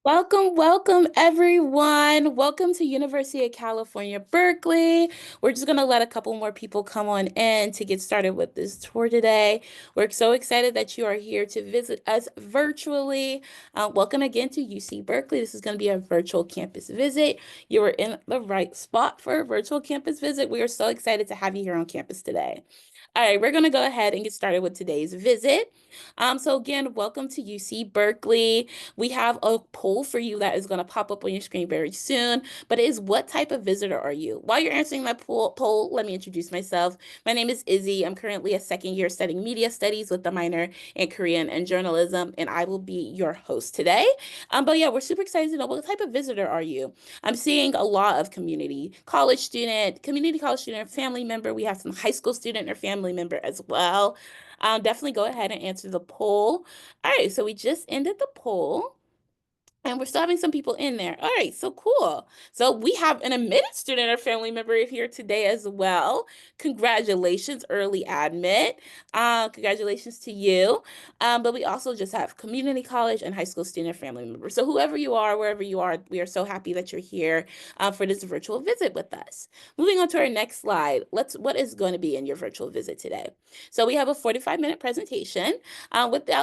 Welcome everyone. Welcome to University of California, Berkeley. We're just gonna let a couple more people come on in to get started with this tour today. We're so excited that you are here to visit us virtually. Welcome again to UC Berkeley. This is gonna be a virtual campus visit. You are in the right spot for a virtual campus visit. We are so excited to have you here on campus today. All right, we're gonna go ahead and get started with today's visit. So again, welcome to UC Berkeley. We have a poll for you that is going to pop up on your screen very soon, but it is what type of visitor are you? While you're answering that poll, let me introduce myself. My name is Izzy. I'm currently a second year studying media studies with a minor in Korean and journalism, and I will be your host today. But yeah, we're super excited to know what type of visitor are you? I'm seeing a lot of community college student, family member. We have some high school student or family member as well. Definitely go ahead and answer the poll. All right, so we just ended the poll. And we're still having some people in there. All right, so cool. So we have an admitted student or family member here today as well. Congratulations, early admit. Congratulations to you. But we also just have community college and high school student or family members. So whoever you are, wherever you are, we are so happy that you're here for this virtual visit with us. Moving on to our next slide. What is going to be in your virtual visit today? So we have a 45-minute presentation. Within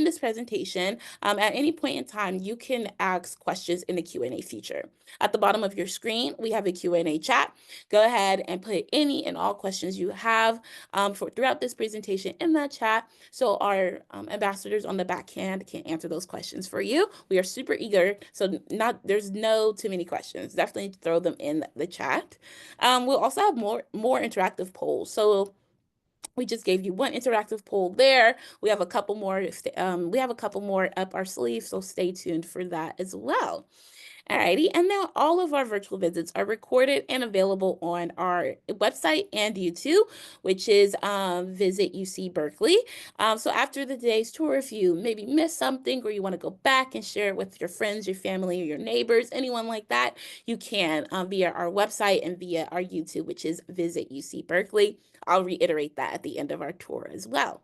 this presentation, at any point in time, you can ask questions in the Q&A feature. At the bottom of your screen, we have a Q&A chat. Go ahead and put any and all questions you have throughout this presentation in that chat, so our ambassadors on the back end can answer those questions for you. We are super eager, so there's no too many questions. Definitely throw them in the chat. We'll also have more interactive polls. So we just gave you one interactive poll there. We have a couple more. We have a couple more up our sleeve, so stay tuned for that as well. Alrighty, and now all of our virtual visits are recorded and available on our website and YouTube, which is Visit UC Berkeley. So after the day's tour, if you maybe missed something or you want to go back and share it with your friends, your family, or your neighbors, anyone like that, you can via our website and via our YouTube, which is Visit UC Berkeley. I'll reiterate that at the end of our tour as well.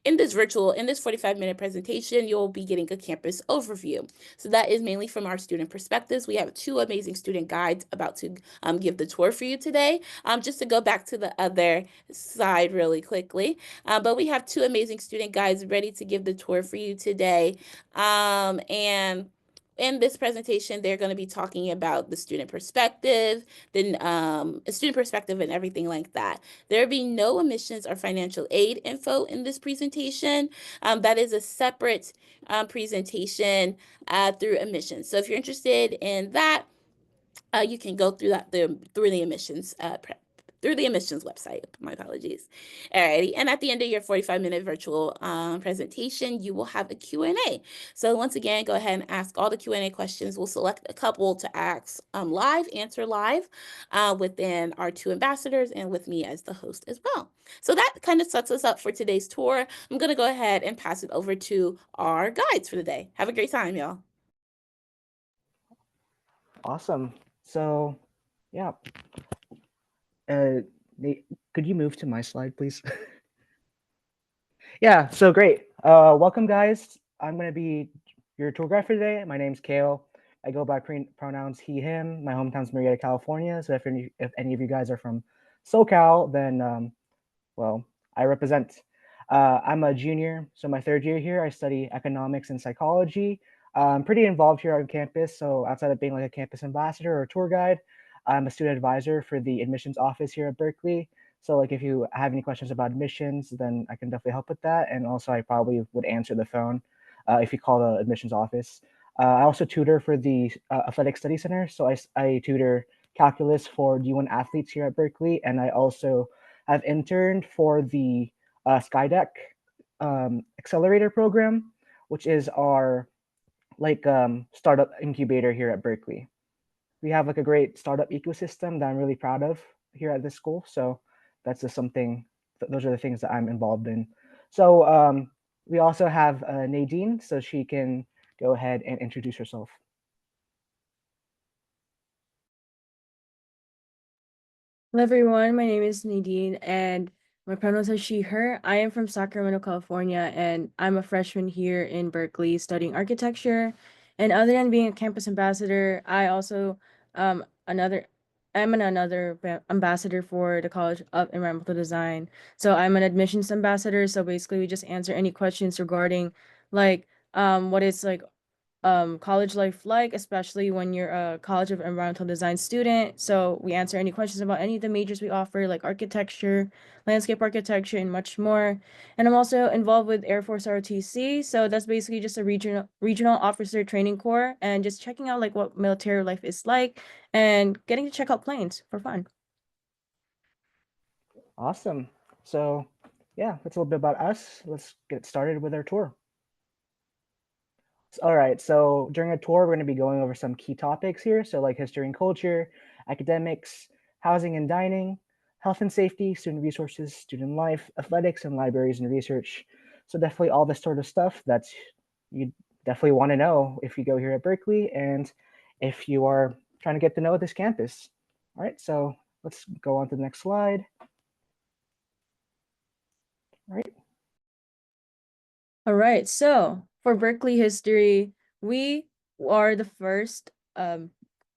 In this 45-minute presentation, you'll be getting a campus overview. So that is mainly from our student perspectives. We have two amazing student guides about to give the tour for you today. Just to go back to the other side really quickly. But we have two amazing student guides ready to give the tour for you today. And in this presentation, they're going to be talking about the student perspective, then a student perspective and everything like that. There will be no admissions or financial aid info in this presentation. That is a separate presentation through admissions. So if you're interested in that, you can go through that through the admissions through the admissions website. My apologies. Alrighty, and at the end of your 45-minute virtual presentation, you will have a Q&A. So once again, go ahead and ask all the Q&A questions. We'll select a couple to ask answer live within our two ambassadors and with me as the host as well. So that kind of sets us up for today's tour. I'm going to go ahead and pass it over to our guides for the day. Have a great time, y'all. Awesome. So, yeah. Could you move to my slide, please? Yeah, so great. Welcome, guys. I'm going to be your tour guide for today. My name's Kail. I go by pronouns he, him. My hometown's Murrieta, California. So if any of you guys are from SoCal, then, well, I represent. I'm a junior, so my third year here. I study economics and psychology. I'm pretty involved here on campus. So outside of being like a campus ambassador or tour guide, I'm a student advisor for the admissions office here at Berkeley. So like if you have any questions about admissions, then I can definitely help with that. And also I probably would answer the phone if you call the admissions office. I also tutor for the Athletic Study Center. So I tutor calculus for D1 athletes here at Berkeley. And I also have interned for the Skydeck accelerator program, which is our startup incubator here at Berkeley. We have like a great startup ecosystem that I'm really proud of here at this school. So that's just something. Those are the things that I'm involved in. So we also have Nadine, so she can go ahead and introduce herself. Hello, everyone. My name is Nadine, and my pronouns are she, her. I am from Sacramento, California, and I'm a freshman here in Berkeley studying architecture. And other than being a campus ambassador, I also another I'm another ambassador for the College of Environmental Design. So I'm an admissions ambassador. So basically, we just answer any questions regarding like what is like college life like, especially when you're a College of Environmental Design student. So we answer any questions about any of the majors we offer, like architecture, landscape architecture, and much more. And I'm also involved with Air Force ROTC. So that's basically just a regional officer training corps and just checking out like what military life is like and getting to check out planes for fun. Awesome. So, yeah, that's a little bit about us. Let's get started with our tour. All right, so during a tour, we're going to be going over some key topics here. So, like history and culture, academics, housing and dining, health and safety, student resources, student life, athletics, and libraries and research. So, definitely all this sort of stuff that you definitely want to know if you go here at Berkeley and if you are trying to get to know this campus. All right, so let's go on to the next slide. All right. All right, so for Berkeley history, we are the first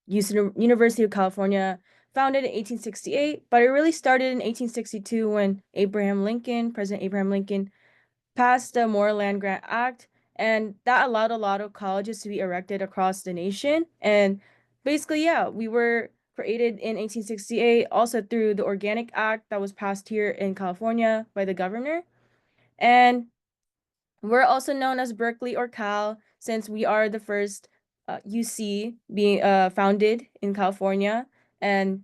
University of California, founded in 1868, but it really started in 1862 when President Abraham Lincoln, passed the More Land Grant Act, and that allowed a lot of colleges to be erected across the nation. And basically, yeah, we were created in 1868 also through the Organic Act that was passed here in California by the governor. And we're also known as Berkeley or Cal since we are the first UC being founded in California. And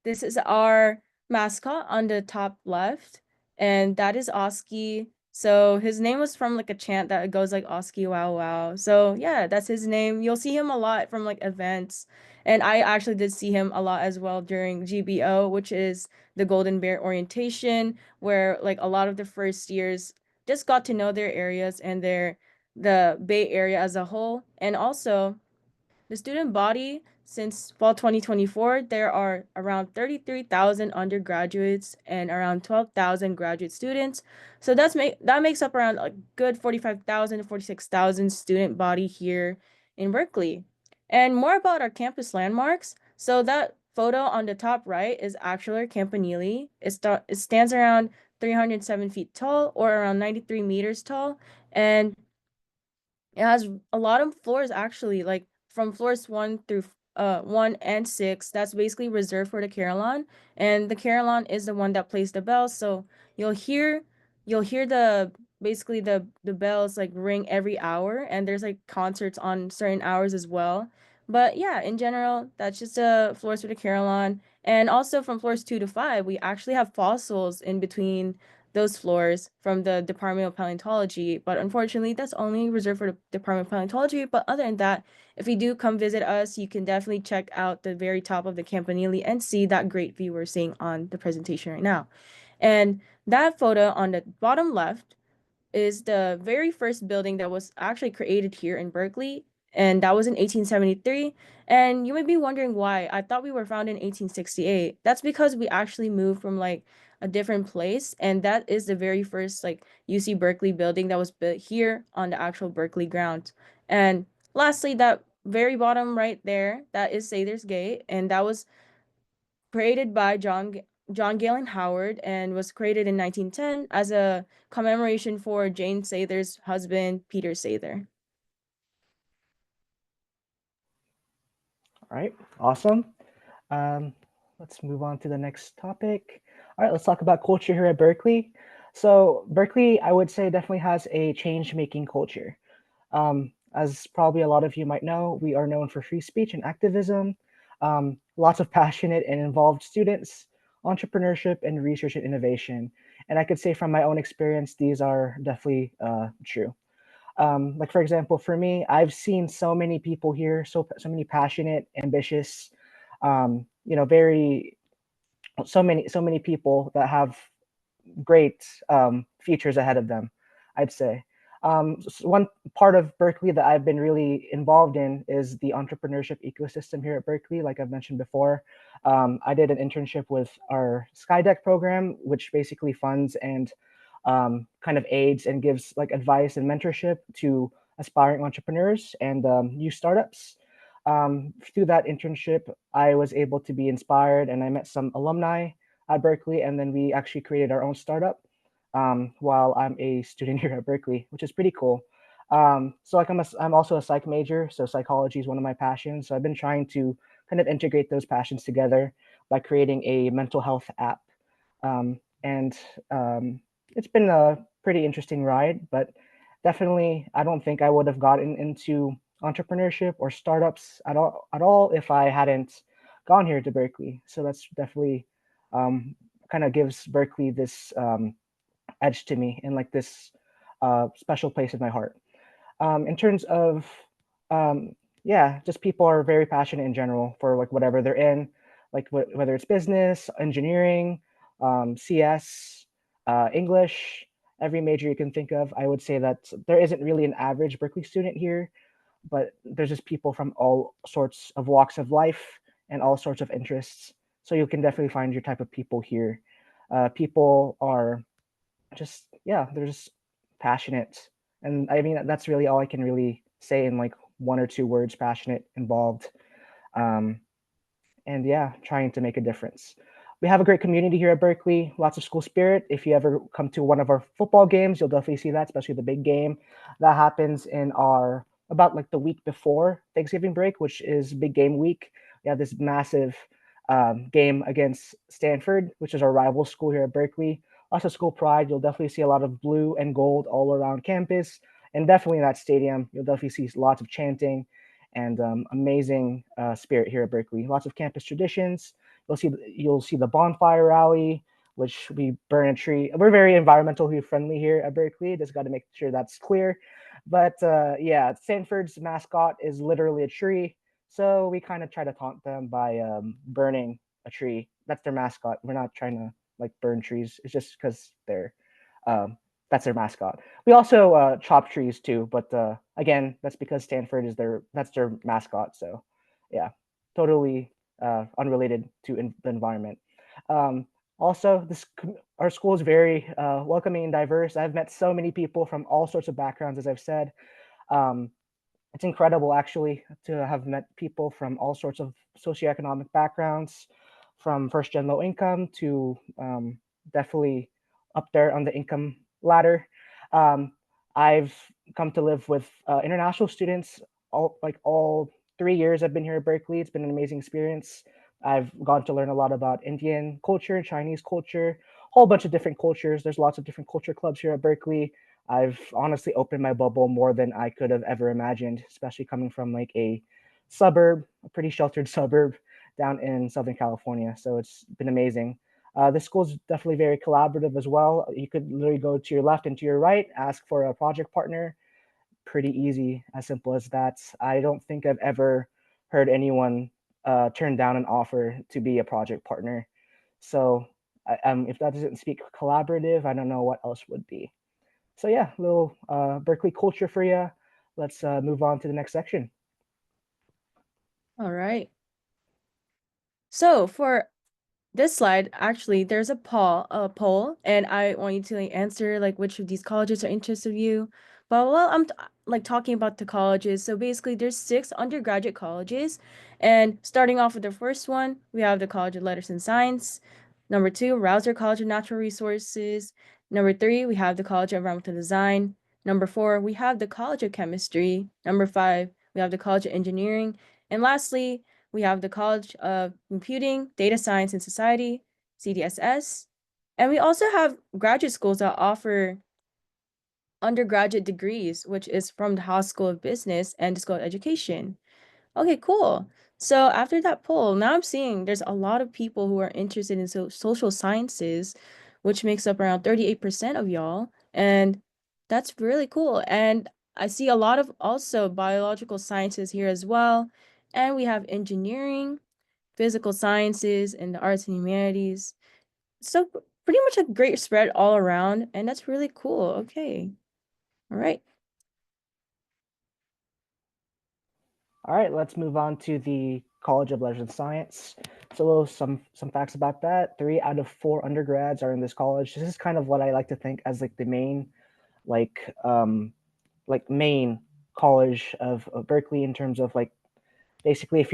this is our mascot on the top left, and that is Oski. So his name was from like a chant that goes like Oski wow wow. So yeah, that's his name. You'll see him a lot from like events. And I actually did see him a lot as well during GBO, which is the Golden Bear orientation, where like a lot of the first years just got to know their areas and the Bay Area as a whole. And also the student body, since fall 2024, there are around 33,000 undergraduates and around 12,000 graduate students. So that makes up around a good 45,000 to 46,000 student body here in Berkeley. And more about our campus landmarks. So that photo on the top right is actually our campanile. It stands around 307 feet tall or around 93 meters tall. And it has a lot of floors actually, like from floors 1 and 6. That's basically reserved for the carillon, and the carillon is the one that plays the bells. So you'll hear you'll hear the bells like ring every hour, and there's like concerts on certain hours as well. But yeah, in general, that's just floors for the carillon, and also from floors 2 to 5, we actually have fossils in between those floors from the Department of Paleontology, but unfortunately, that's only reserved for the Department of Paleontology. But other than that, if you do come visit us, you can definitely check out the very top of the campanile and see that great view we're seeing on the presentation right now. And that photo on the bottom left is the very first building that was actually created here in Berkeley, and that was in 1873. And you may be wondering why. I thought we were founded in 1868. That's because we actually moved from like a different place, and that is the very first like UC Berkeley building that was built here on the actual Berkeley grounds. And lastly, that very bottom right there, that is Sather's Gate, and that was created by John Galen Howard and was created in 1910 as a commemoration for Jane Sather's husband, Peter Sather. All right, awesome. Um, let's move on to the next topic. All right, let's talk about culture here at Berkeley. So Berkeley, I would say, definitely has a change-making culture. As probably a lot of you might know, we are known for free speech and activism, lots of passionate and involved students, entrepreneurship, and research and innovation. And I could say from my own experience, these are definitely true. Like for example, for me, I've seen so many people here, so many passionate, ambitious, very so many people that have great futures ahead of them, I'd say. One part of Berkeley that I've been really involved in is the entrepreneurship ecosystem here at Berkeley. Like I've mentioned before, I did an internship with our Skydeck program, which basically funds and kind of aids and gives like advice and mentorship to aspiring entrepreneurs and new startups. Through that internship, I was able to be inspired, and I met some alumni at Berkeley, and then we actually created our own startup while I'm a student here at Berkeley, which is pretty cool. So like I'm also a psych major, so psychology is one of my passions. So I've been trying to kind of integrate those passions together by creating a mental health app. And it's been a pretty interesting ride, but definitely I don't think I would have gotten into entrepreneurship or startups at all if I hadn't gone here to Berkeley. So that's definitely kind of gives Berkeley this edge to me and like this special place in my heart. In terms of um, yeah, just people are very passionate in general for like whatever they're in, like whether it's business, engineering, CS, English, every major you can think of. I would say that there isn't really an average Berkeley student here, but there's just people from all sorts of walks of life and all sorts of interests. So you can definitely find your type of people here. People are just yeah, they're just passionate, and I mean that's really all I can really say in like one or two words: passionate, involved, um, and yeah, trying to make a difference. We have a great community here at Berkeley, lots of school spirit. If you ever come to one of our football games, you'll definitely see that, especially the big game that happens in our about like the week before Thanksgiving break, which is big game week. We have this massive game against Stanford, which is our rival school here at Berkeley. Lots of school pride. You'll definitely see a lot of blue and gold all around campus, and definitely in that stadium, you'll definitely see lots of chanting and amazing spirit here at Berkeley. Lots of campus traditions. You'll see the bonfire rally, which we burn a tree. We're very environmentally friendly here at Berkeley. Just got to make sure that's clear. But yeah, Stanford's mascot is literally a tree, so we kind of try to taunt them by burning a tree. That's their mascot. We're not trying to like burn trees. It's just because they're um, that's their mascot. We also chop trees too, but again, that's because Stanford is their mascot. So yeah, totally unrelated to the environment. Um, Also, our school is very welcoming and diverse. I've met so many people from all sorts of backgrounds, as I've said. Um, it's incredible actually to have met people from all sorts of socioeconomic backgrounds, from first gen low income to definitely up there on the income ladder. Um, I've come to live with international students all 3 years I've been here at Berkeley. It's been an amazing experience. I've gone to learn a lot about Indian culture, Chinese culture, a whole bunch of different cultures. There's lots of different culture clubs here at Berkeley. I've honestly opened my bubble more than I could have ever imagined, especially coming from like a suburb, a pretty sheltered suburb down in Southern California. So it's been amazing. The school's definitely very collaborative as well. You could literally go to your left and to your right, ask for a project partner. Pretty easy, as simple as that. I don't think I've ever heard anyone turn down an offer to be a project partner. So if that doesn't speak collaborative, I don't know what else would be. So yeah, little Berkeley culture for you. Let's move on to the next section. All right. So for this slide, actually, there's a poll, and I want you to like, answer like which of these colleges are interested of you. But while I'm like talking about the colleges, so basically there's 6 undergraduate colleges, and starting off with the first one, we have the College of Letters and Science. Number 2, Rouser College of Natural Resources. Number 3, we have the College of Environmental Design. Number 4, we have the College of Chemistry. Number 5, we have the College of Engineering. And lastly, we have the College of Computing, Data Science and Society, CDSS. And we also have graduate schools that offer undergraduate degrees, which is from the Haas School of Business and the School of Education. Okay, cool. So after that poll, now I'm seeing there's a lot of people who are interested in social sciences, which makes up around 38% of y'all. And that's really cool. And I see a lot of also biological sciences here as well. And we have engineering, physical sciences, and the arts and humanities. So pretty much a great spread all around. And that's really cool. Okay. All right. All right, let's move on to the College of Letters and Science. So a little some facts about that. 3 out of 4 undergrads are in this college. This is kind of what I like to think as like the main like main college of Berkeley in terms of like basically if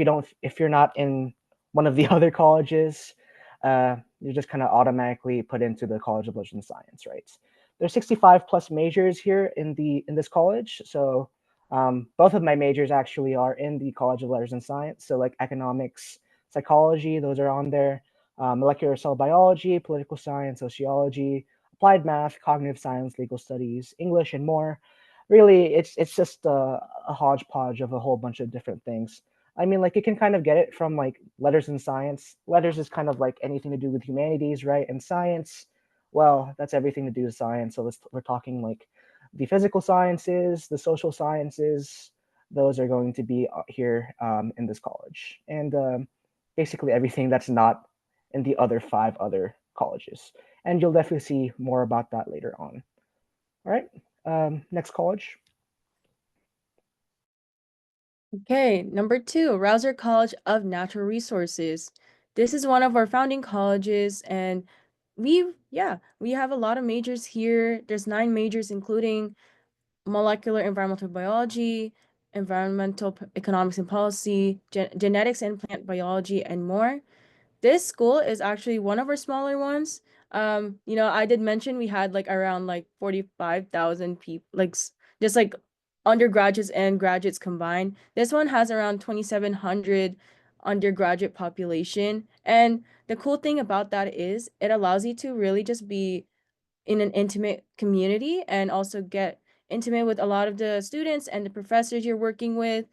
you're not in one of the other colleges, you're just kind of automatically put into the College of Letters and Science, right? There's 65 plus majors here in this college, so both of my majors actually are in the College of Letters and Science. So like economics, psychology, those are on there. Molecular cell biology, political science, sociology, applied math, cognitive science, legal studies, English, and more. Really, it's just a hodgepodge of a whole bunch of different things. I mean, like you can kind of get it from like letters and science. Letters is kind of like anything to do with humanities, right? And science, well, that's everything to do with science. So we're talking like the physical sciences, the social sciences. Those are going to be here in this college, and basically everything that's not in the other 5 other colleges. And you'll definitely see more about that later on. All right, next college. Okay, number 2, Rouser College of Natural Resources. This is one of our founding colleges, and we have a lot of majors here. There's 9 majors, including molecular environmental biology, environmental economics and policy, genetics and plant biology, and more. This school is actually one of our smaller ones. I did mention we had like around like 45,000 people, like just like undergraduates and graduates combined. This one has around 2,700 undergraduate population. And the cool thing about that is it allows you to really just be in an intimate community and also get intimate with a lot of the students and the professors you're working with.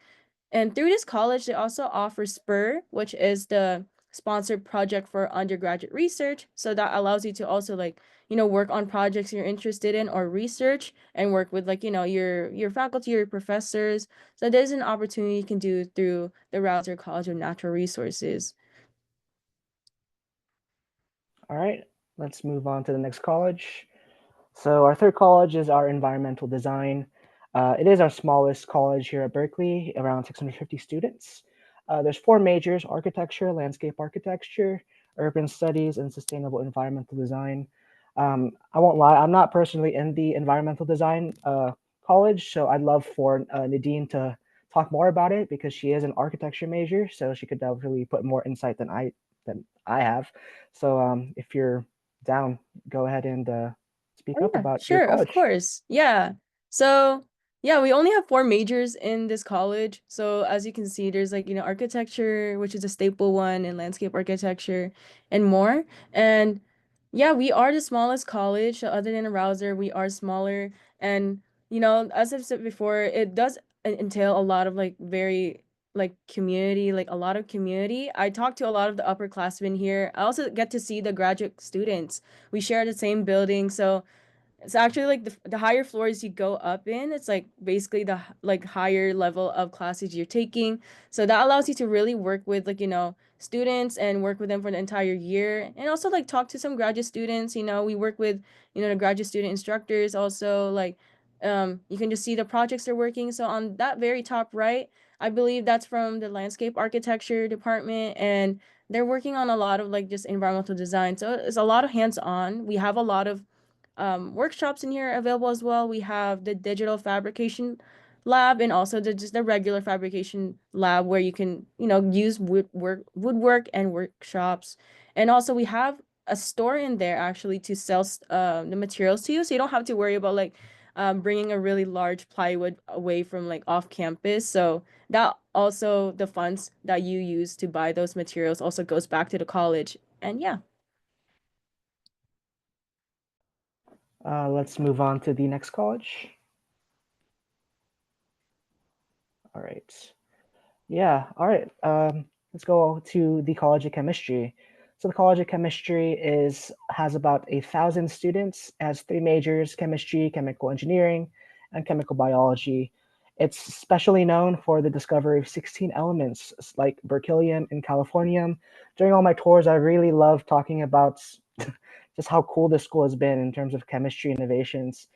And through this college, they also offer SPUR, which is the sponsored project for undergraduate research. So that allows you to also like, work on projects you're interested in or research and work with like, your faculty, your professors. So there's an opportunity you can do through the Rouser College of Natural Resources. All right, let's move on to the next college. So our third college is our environmental design. It is our smallest college here at Berkeley, around 650 students. There's 4 majors: architecture, landscape architecture, urban studies, and sustainable environmental design. I won't lie, I'm not personally in the environmental design college, so I'd love for Nadine to talk more about it because she is an architecture major, so she could definitely put more insight than I have. So if you're down, go ahead and speak Oh up yeah, about your sure, of college. course. Yeah. So, yeah, we only have 4 majors in this college. So, as you can see, there's like, architecture, which is a staple one, and landscape architecture and more. And yeah, we are the smallest college. So other than a Rouser, we are smaller. And, as I've said before, it does entail a lot of like very like community, like a lot of community. I talk to a lot of the upperclassmen here. I also get to see the graduate students. We share the same building, so it's actually like the higher floors you go up in, it's like basically the like higher level of classes you're taking. So that allows you to really work with like, students and work with them for the entire year. And also like talk to some graduate students, we work with, the graduate student instructors also like you can just see the projects they're working. So on that very top right, I believe that's from the landscape architecture department, and they're working on a lot of like just environmental design. So it's a lot of hands-on. We have a lot of workshops in here available as well. We have the digital fabrication lab and also just the regular fabrication lab where you can, use woodwork and workshops. And also we have a store in there actually to sell the materials to you. So you don't have to worry about like bringing a really large plywood away from like off campus. So that also the funds that you use to buy those materials also goes back to the college. And yeah. Let's move on to the next college. All right. Yeah, all right. Let's go to the College of Chemistry. So the College of Chemistry has about 1,000 students, has 3 majors: chemistry, chemical engineering, and chemical biology. It's specially known for the discovery of 16 elements like berkelium and californium. During all my tours, I really love talking about just how cool this school has been in terms of chemistry innovations.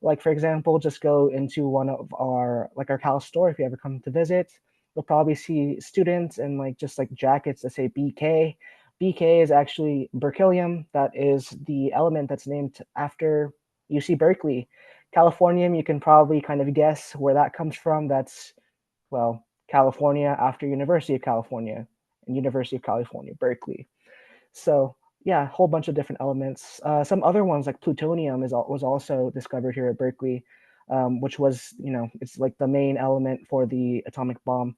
Like for example, just go into one of our Cal store if you ever come to visit. You'll probably see students in like just like jackets that say BK. BK is actually berkelium. That is the element that's named after UC Berkeley. Californium, you can probably kind of guess where that comes from. That's, well, California after University of California and University of California, Berkeley. So yeah, a whole bunch of different elements. Some other ones like plutonium was also discovered here at Berkeley, which was, it's like the main element for the atomic bomb.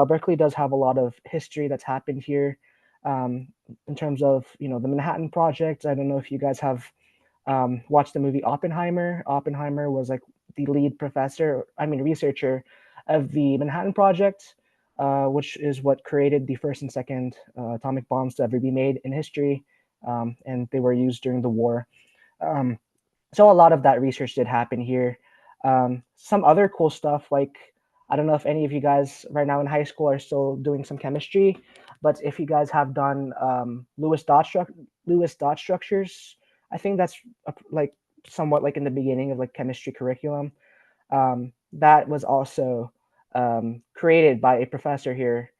Berkeley does have a lot of history that's happened here, um, in terms of the Manhattan Project. I don't know if you guys have watched the movie Oppenheimer. Oppenheimer was like the lead researcher of the Manhattan Project, which is what created the first and second atomic bombs to ever be made in history, and they were used during the war. Um, so a lot of that research did happen here. Some other cool stuff, like I don't know if any of you guys right now in high school are still doing some chemistry, but if you guys have done Lewis dot structures, I think that's like somewhat like in the beginning of like chemistry curriculum. That was also created by a professor here,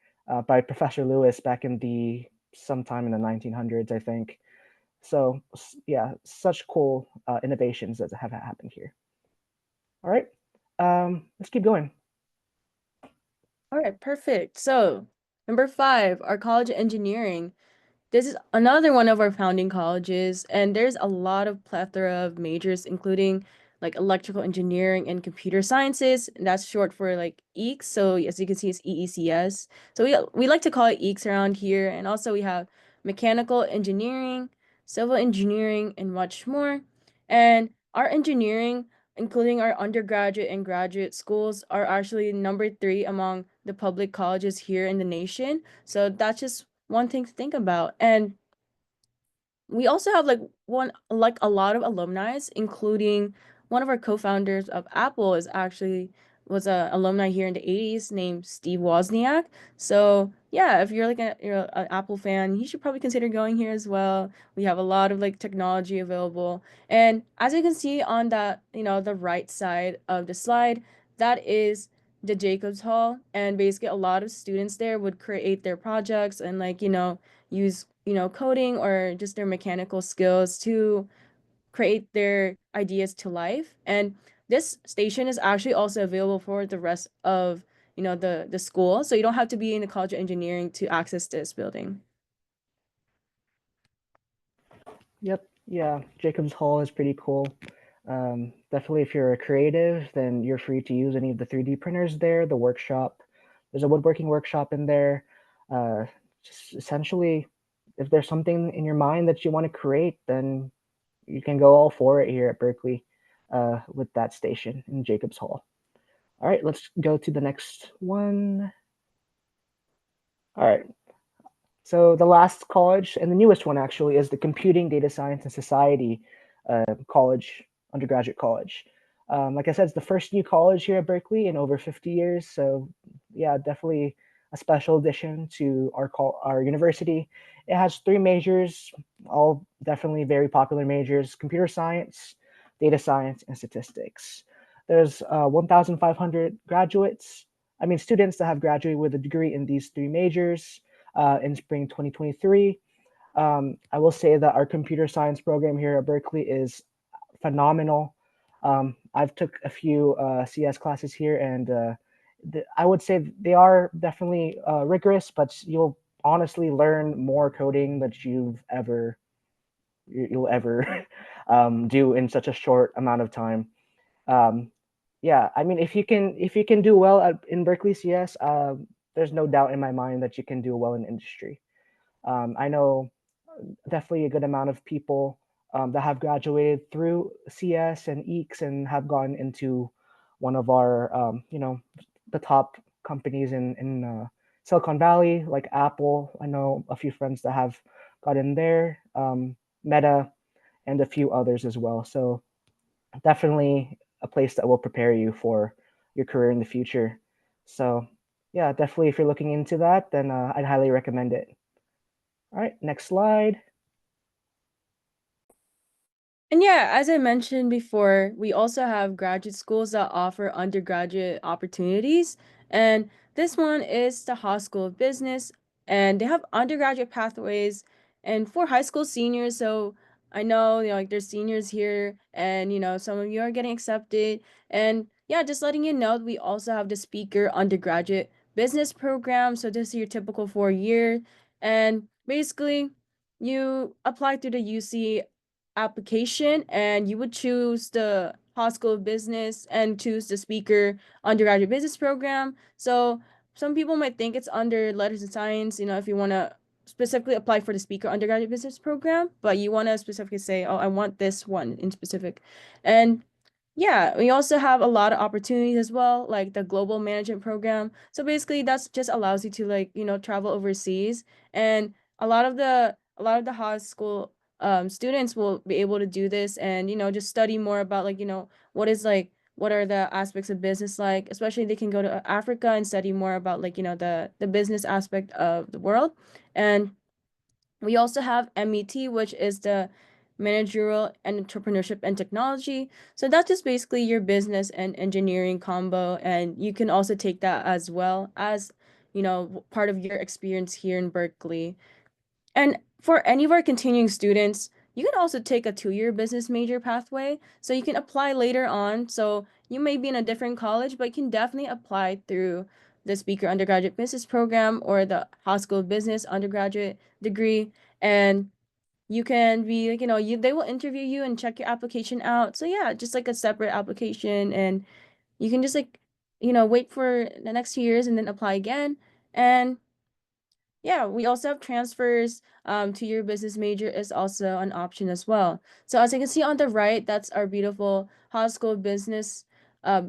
by Professor Lewis back in the sometime in the 1900s, I think. So yeah, such cool innovations that have happened here. All right, let's keep going. All right, perfect. So, number 5, our College of Engineering. This is another one of our founding colleges, and there's a lot of plethora of majors, including like electrical engineering and computer sciences. And that's short for like EECS. So as you can see, it's EECS. So we like to call it EECS around here. And also we have mechanical engineering, civil engineering, and much more. And our engineering, including our undergraduate and graduate schools, are actually number 3 among the public colleges here in the nation. So that's just one thing to think about. And we also have like a lot of alumni, including one of our co-founders of Apple is actually was a alumni here in the 80s named Steve Wozniak. So yeah, if you're an Apple fan, you should probably consider going here as well. We have a lot of like technology available. And as you can see on that, the right side of the slide, that is the Jacobs Hall. And basically a lot of students there would create their projects and use coding or just their mechanical skills to create their ideas to life. And this station is actually also available for the rest of the school, so you don't have to be in the College of Engineering to access this building. Yep, yeah, Jacobs Hall is pretty cool. Definitely, if you're a creative, then you're free to use any of the 3D printers there. The workshop, there's a woodworking workshop in there. Uh, just essentially, if there's something in your mind that you want to create, then you can go all for it here at Berkeley, with that station in Jacobs Hall. All right, let's go to the next one. All right, so the last college and the newest one actually is the Computing, Data Science, and Society college, undergraduate college. Like I said, it's the first new college here at Berkeley in over 50 years. So yeah, definitely a special addition to our university. It has 3 majors, all definitely very popular majors: computer science, data science, and statistics. There's 1,500 students that have graduated with a degree in these 3 majors in spring 2023. I will say that our computer science program here at Berkeley is phenomenal. I've took a few CS classes here, and I would say they are definitely rigorous, but you'll honestly learn more coding that you'll ever do in such a short amount of time. Um, yeah, I mean, if you can do well in Berkeley CS, there's no doubt in my mind that you can do well in industry. I know definitely a good amount of people that have graduated through CS and EECS and have gone into one of our, the top companies in Silicon Valley, like Apple. I know a few friends that have got in there, Meta, and a few others as well. So definitely a place that will prepare you for your career in the future. So yeah, definitely if you're looking into that, then I'd highly recommend it. All right, next slide. And yeah, as I mentioned before, we also have graduate schools that offer undergraduate opportunities. And this one is the Haas School of Business, and they have undergraduate pathways and for high school seniors. So I know, like there's seniors here, and some of you are getting accepted. And yeah, just letting you know, we also have the speaker undergraduate business program. So this is your typical 4 year, and basically you apply through the UC application, and you would choose the High School of Business and choose the speaker undergraduate business program. So some people might think it's under letters and science, if you want to specifically apply for the speaker undergraduate business program, but you want to specifically say, oh, I want this one in specific. And yeah, we also have a lot of opportunities as well, like the global management program. So basically that's just allows you to like, travel overseas. And a lot of the high school students will be able to do this, and just study more about like, what are the aspects of business like, especially they can go to Africa and study more about like, the business aspect of the world. And we also have MET, which is the managerial and entrepreneurship and technology. So that's just basically your business and engineering combo. And you can also take that as well as, part of your experience here in Berkeley. And for any of our continuing students, you can also take a 2 year business major pathway. So you can apply later on. So you may be in a different college, but you can definitely apply through the Speaker Undergraduate Business Program or the High School of Business undergraduate degree. And you can be like, they will interview you and check your application out. So yeah, just like a separate application. And you can just like, wait for the next 2 years and then apply again. And yeah, we also have transfers to your business major is also an option as well. So as you can see on the right, that's our beautiful High School of Business uh,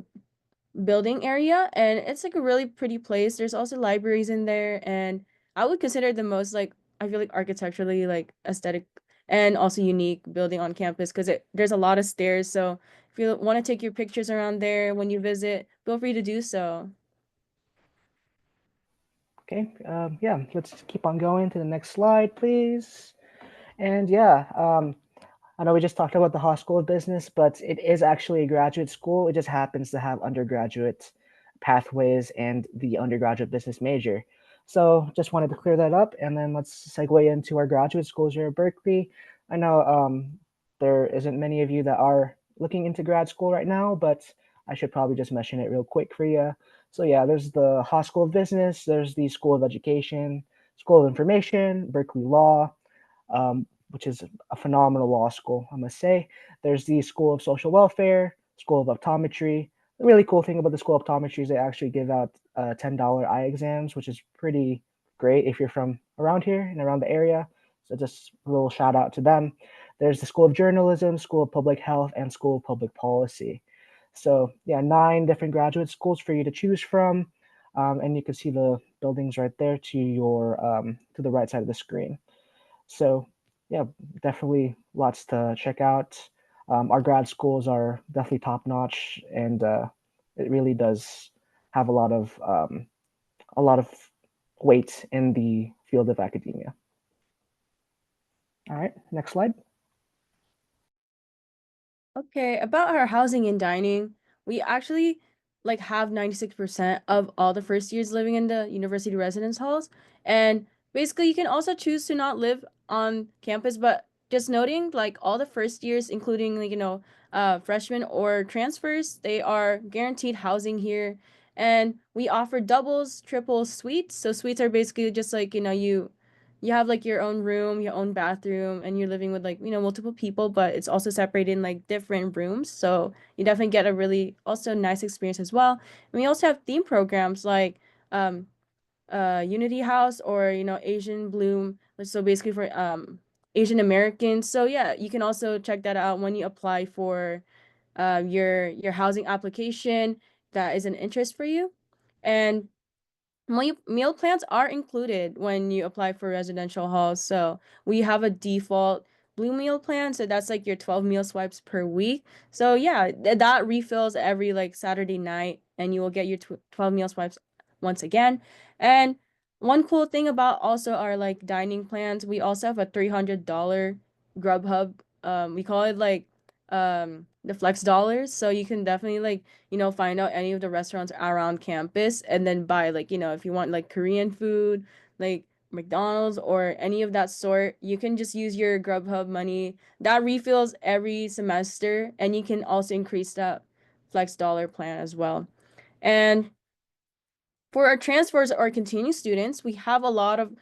building area, and it's like a really pretty place. There's also libraries in there, and I would consider it the most like, I feel like architecturally like aesthetic and also unique building on campus, because there's a lot of stairs. So if you want to take your pictures around there when you visit, feel free to do so. Okay, yeah, let's keep on going to the next slide, please. And yeah, I know we just talked about the High School of Business, but it is actually a graduate school. It just happens to have undergraduate pathways and the undergraduate business major. So just wanted to clear that up, and then let's segue into our graduate schools here at Berkeley. I know there isn't many of you that are looking into grad school right now, but I should probably just mention it real quick for you. So yeah, there's the High School of Business, there's the School of Education, School of Information, Berkeley Law, which is a phenomenal law school, I must say. There's the School of Social Welfare, School of Optometry. The really cool thing about the School of Optometry is they actually give out $10 eye exams, which is pretty great if you're from around here and around the area. So just a little shout out to them. There's the School of Journalism, School of Public Health, and School of Public Policy. So yeah, 9 different graduate schools for you to choose from. And you can see the buildings right there to the right side of the screen. So yeah, definitely lots to check out. Our grad schools are definitely top notch, and it really does have a lot of weight in the field of academia. All right, next slide. Okay, about our housing and dining, we actually like have 96% of all the first years living in the university residence halls. And basically you can also choose to not live on campus, but just noting like all the first years, including like, freshmen or transfers, they are guaranteed housing here. And we offer doubles, triples, suites. So suites are basically just like, you have like your own room, your own bathroom, and you're living with like, multiple people, but it's also separated in like different rooms. So you definitely get a really also nice experience as well. And we also have theme programs like um Unity House, or Asian Bloom. So basically for Asian Americans. So yeah, you can also check that out when you apply for your housing application that is an interest for you. And meal plans are included when you apply for residential halls. So we have a default blue meal plan. So that's like your 12 meal swipes per week. So yeah, that refills every like Saturday night, and you will get your 12 meal swipes once again. And one cool thing about also our like dining plans, we also have a $300 Grubhub. We call it like the flex dollars. So you can definitely like, find out any of the restaurants around campus and then buy like, if you want like Korean food, like McDonald's or any of that sort, you can just use your Grubhub money. That refills every semester, and you can also increase that flex dollar plan as well. And for our transfers or continuing students, we have a lot of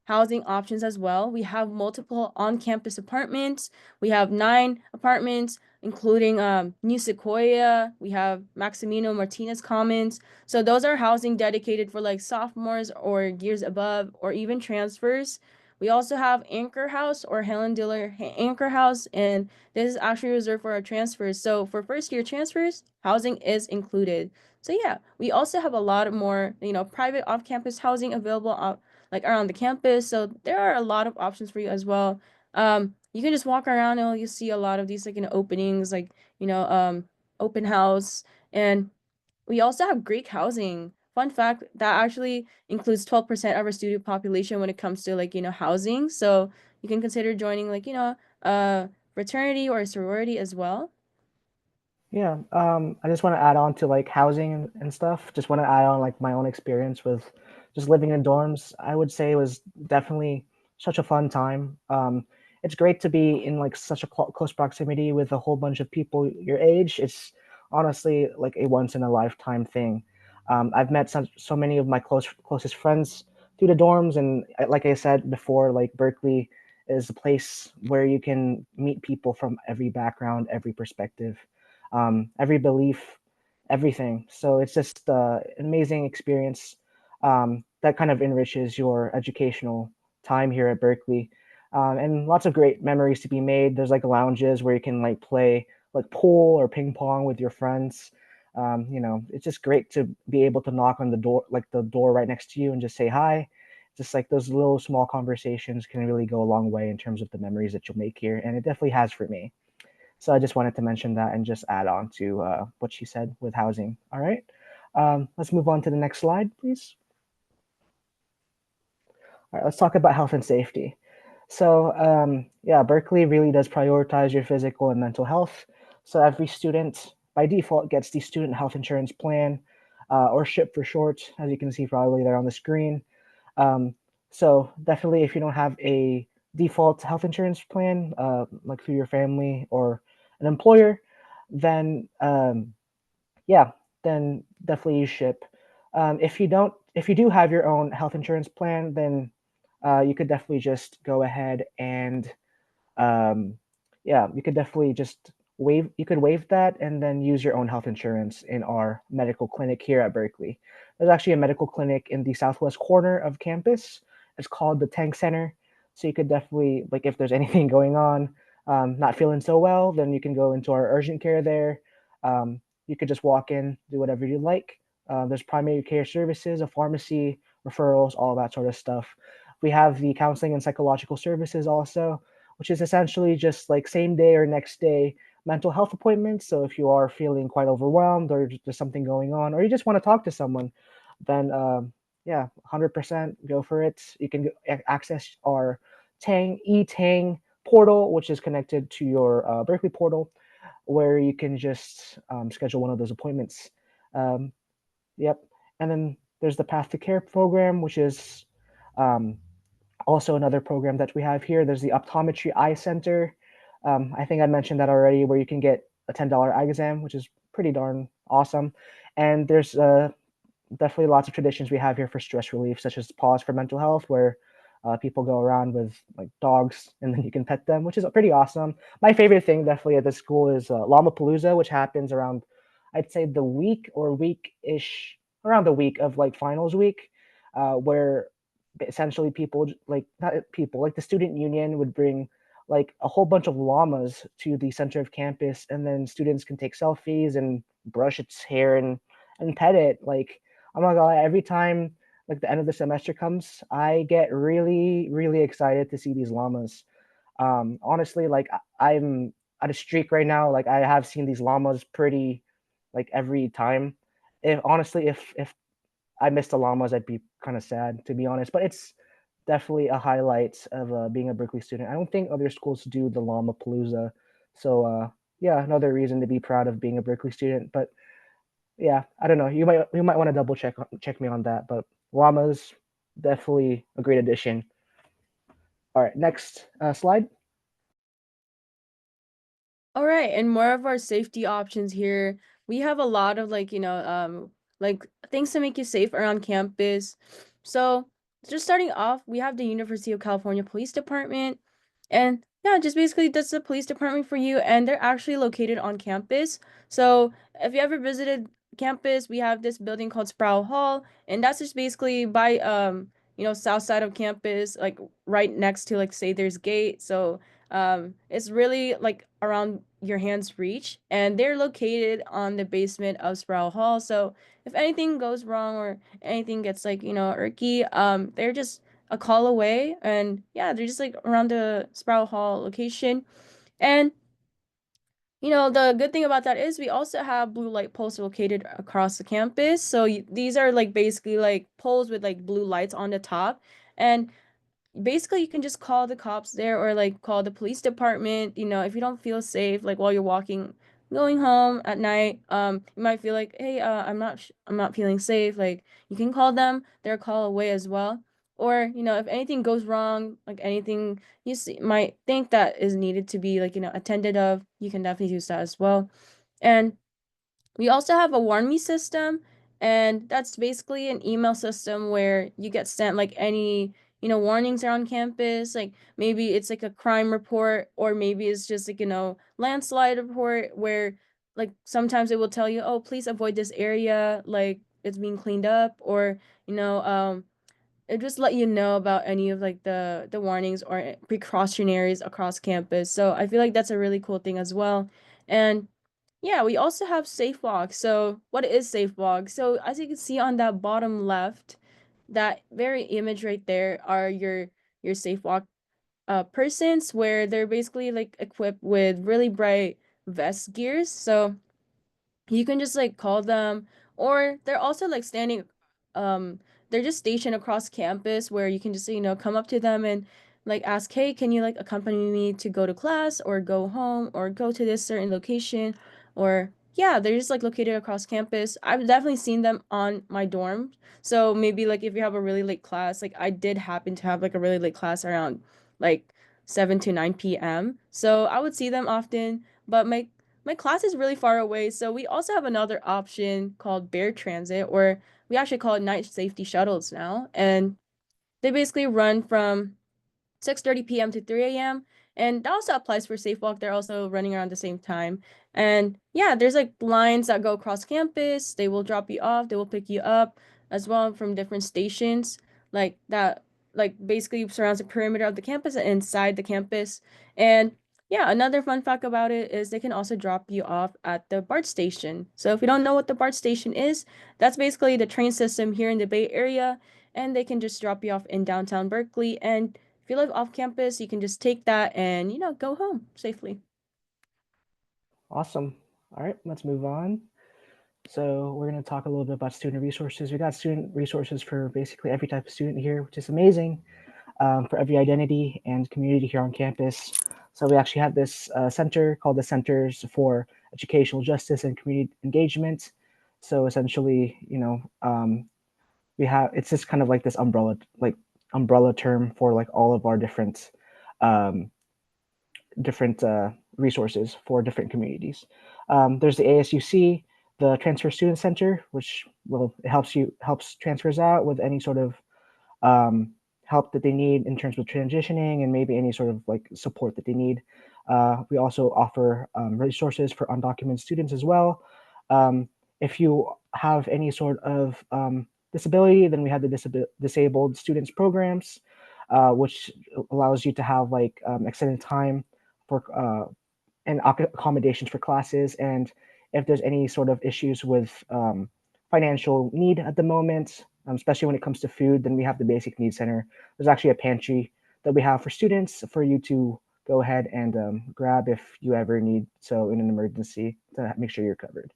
housing options as well. We have multiple on-campus apartments. We have 9 apartments, including New Sequoia. We have Maximino Martinez Commons. So those are housing dedicated for like sophomores or years above, or even transfers. We also have Anchor House or Helen Diller Anchor House, and this is actually reserved for our transfers. So for first year transfers, housing is included. So yeah, we also have a lot more, private off-campus housing available like around the campus. So there are a lot of options for you as well. You can just walk around and you see a lot of these like openings, like open house, and we also have Greek housing. Fun fact, that actually includes 12% of our student population when it comes to like housing. So you can consider joining like a fraternity or a sorority as well. Yeah, I just want to add on to like housing and stuff. Just want to add on like my own experience with just living in dorms. I would say it was definitely such a fun time. It's great to be in like such a close proximity with a whole bunch of people your age. It's honestly like a once in a lifetime thing. I've met so many of my closest friends through the dorms, and like I said before, like Berkeley is a place where you can meet people from every background, every perspective, every belief, everything. So it's just an amazing experience that kind of enriches your educational time here at Berkeley. And lots of great memories to be made. There's like lounges where you can like play like pool or ping pong with your friends. It's just great to be able to knock on the door, like the door right next to you, and just say hi. Just like those little small conversations can really go a long way in terms of the memories that you'll make here, and it definitely has for me. So I just wanted to mention that and just add on to what she said with housing. All right. Let's move on to the next slide, please. All right, let's talk about health and safety. So, yeah, Berkeley really does prioritize your physical and mental health. So every student by default gets the student health insurance plan, or SHIP for short, as you can see probably there on the screen. Um, so definitely, if you don't have a default health insurance plan, like through your family or an employer, then yeah, then definitely use SHIP. If you do have your own health insurance plan, then you could definitely just go ahead and um, yeah, you could definitely just waive. You could waive that and then use your own health insurance in our medical clinic here at Berkeley. There's actually a medical clinic in the southwest corner of campus. It's called the Tank Center. So you could definitely, like, if there's anything going on, not feeling so well, then you can go into our urgent care there. You could just walk in, do whatever you like. There's primary care services, a pharmacy, referrals, all that sort of stuff. We have the counseling and psychological services also, which is essentially just like same day or next day mental health appointments. So if you are feeling quite overwhelmed or there's something going on, or you just want to talk to someone, then yeah, 100% go for it. You can access our Tang portal, which is connected to your Berkeley portal, where you can just schedule one of those appointments. Um, yep. And then there's the Path to Care program, which is um, also another program that we have here. There's the Optometry Eye Center. I think I mentioned that already, where you can get a $10 eye exam, which is pretty darn awesome. And there's definitely lots of traditions we have here for stress relief, such as Pause for Mental Health, where people go around with like dogs and then you can pet them, which is pretty awesome. My favorite thing definitely at this school is Llama Palooza, which happens around, I'd say, the week or week-ish, around the week of like finals week, where essentially people, like not people, like the student union would bring like a whole bunch of llamas to the center of campus, and then students can take selfies and brush its hair and pet it. Like, I'm not gonna lie, every time like the end of the semester comes, I get really, really excited to see these llamas. Honestly, like I'm at a streak right now. Like I have seen these llamas pretty like every time. If honestly, if I missed the llamas, I'd be kind of sad, to be honest. But it's definitely a highlight of being a Berkeley student. I don't think other schools do the llama palooza. So yeah, another reason to be proud of being a Berkeley student. But yeah, I don't know. You might want to double check me on that. But llamas definitely a great addition. All right, next slide. All right, and more of our safety options here. We have a lot of like things to make you safe around campus. So just starting off, we have the University of California Police Department. And yeah, just basically that's the police department for you, and they're actually located on campus. So if you ever visited campus, we have this building called Sproul Hall, and that's just basically by south side of campus, like right next to like say there's gate. So it's really like around your hand's reach, and they're located on the basement of Sproul Hall. So if anything goes wrong or anything gets like irky, they're just a call away, and yeah, they're just like around the Sproul Hall location. And the good thing about that is we also have blue light poles located across the campus. So these are like basically like poles with like blue lights on the top, and basically you can just call the cops there or like call the police department, if you don't feel safe like while you're walking going home at night. You might feel like, hey, I'm not feeling safe, like you can call them, they're a call away as well. Or if anything goes wrong, like anything might think that is needed to be like attended of, you can definitely use that as well. And we also have a warn me system, and that's basically an email system where you get sent like any, warnings around campus. Like maybe it's like a crime report, or maybe it's just like, landslide report where like sometimes it will tell you, oh, please avoid this area, like it's being cleaned up, or, you know, um, it just let you know about any of like the warnings or precautionaries across campus. So I feel like that's a really cool thing as well. And yeah, we also have safe walk. So what is safe walk? So as you can see on that bottom left, that very image right there are your safe walk persons, where they're basically like equipped with really bright vest gears. So you can just like call them, or they're also like standing um they're just stationed across campus, where you can just come up to them and like ask, hey, can you like accompany me to go to class or go home or go to this certain location. Or yeah, they're just like located across campus. I've definitely seen them on my dorm. So maybe like if you have a really late class, like I did happen to have like a really late class around like 7 to 9 p.m. So I would see them often, but my class is really far away, so we also have another option called Bear Transit, or we actually call it night safety shuttles now. And they basically run from 6:30 p.m. to 3 a.m. And that also applies for Safe Walk. They're also running around the same time. And yeah, there's like lines that go across campus. They will drop you off, they will pick you up as well from different stations like that, like basically surrounds the perimeter of the campus and inside the campus. And yeah, another fun fact about it is they can also drop you off at the BART station. So if you don't know what the BART station is, that's basically the train system here in the Bay Area, and they can just drop you off in downtown Berkeley. And if you live off campus, you can just take that and, go home safely. Awesome. All right, let's move on. So we're going to talk a little bit about student resources. We got student resources for basically every type of student here, which is amazing, for every identity and community here on campus. So we actually have this center called the Centers for Educational Justice and Community Engagement. So essentially, we have, it's just kind of like this umbrella term for like all of our um, different resources for different communities. There's the ASUC, the Transfer Student Center, which it helps transfers out with any sort of help that they need in terms of transitioning and maybe any sort of like support that they need. We also offer resources for undocumented students as well. If you have any sort of disability, then we have the disabled students programs, which allows you to have like extended time for and accommodations for classes. And if there's any sort of issues with financial need at the moment, especially when it comes to food, then we have the Basic Needs Center. There's actually a pantry that we have for students for you to go ahead and grab if you ever need so in an emergency to make sure you're covered.